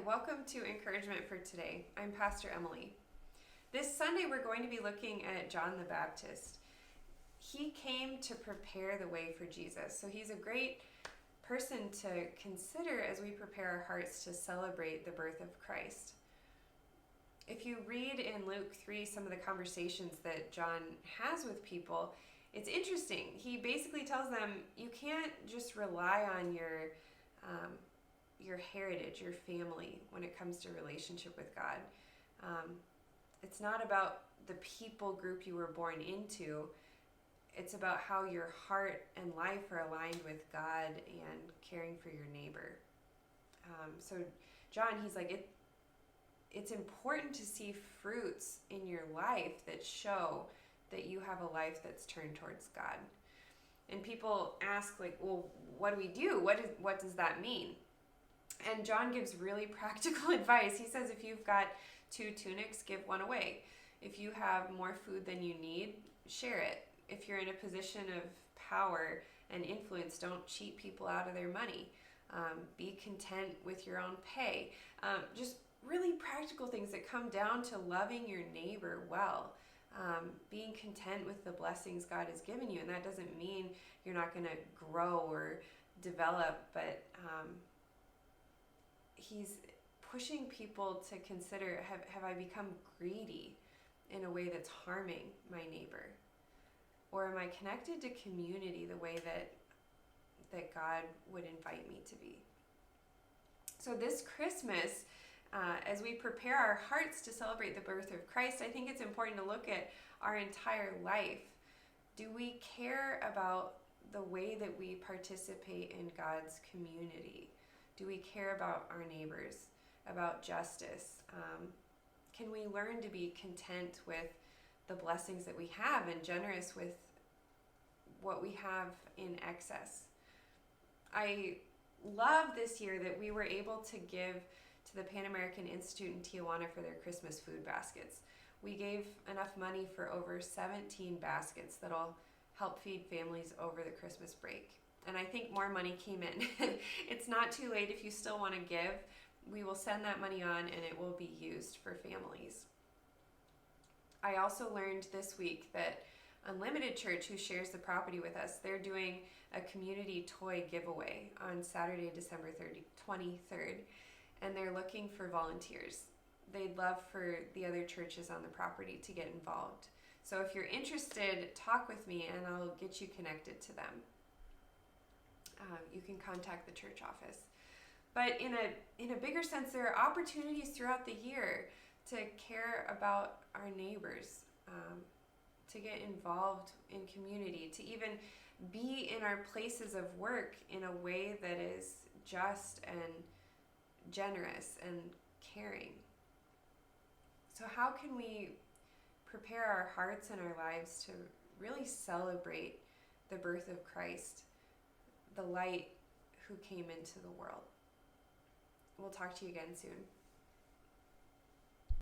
welcome to Encouragement for Today. I'm Pastor Emily. This Sunday we're going to be looking at John the Baptist. He came to prepare the way for Jesus, so he's a great person to consider as we prepare our hearts to celebrate the birth of Christ. If you read in Luke 3 some of the conversations that John has with people, it's interesting. He basically tells them you can't just rely on your heritage, your family, when it comes to relationship with God. It's not about the people group you were born into. It's about how your heart and life are aligned with God and caring for your neighbor. So John, he's like, it's important to see fruits in your life that show that you have a life that's turned towards God. And people ask, like, well, what do we do? What does that mean? And John gives really practical advice. He says if you've got 2 tunics, give one away. If you have more food than you need, share it. If you're in a position of power and influence, don't cheat people out of their money. Be content with your own pay. Just really practical things that come down to loving your neighbor well. Being content with the blessings God has given you. And that doesn't mean you're not going to grow or develop, but he's pushing people to consider, have I become greedy in a way that's harming my neighbor? Or am I connected to community the way that God would invite me to be? So this Christmas, as we prepare our hearts to celebrate the birth of Christ, I think it's important to look at our entire life. Do we care about the way that we participate in God's community? Do we care about our neighbors, about justice? Can we learn to be content with the blessings that we have and generous with what we have in excess? I love this year that we were able to give to the Pan American Institute in Tijuana for their Christmas food baskets. We gave enough money for over 17 baskets that'll help feed families over the Christmas break. And I think more money came in. It's not too late if you still want to give. We will send that money on and it will be used for families. I also learned this week that Unlimited Church, who shares the property with us, they're doing a community toy giveaway on Saturday, December 23rd, and they're looking for volunteers. They'd love for the other churches on the property to get involved. So if you're interested, talk with me and I'll get you connected to them. You can contact the church office. But in a bigger sense, there are opportunities throughout the year to care about our neighbors, to get involved in community, to even be in our places of work in a way that is just and generous and caring. So how can we prepare our hearts and our lives to really celebrate the birth of Christ, the light who came into the world? We'll talk to you again soon.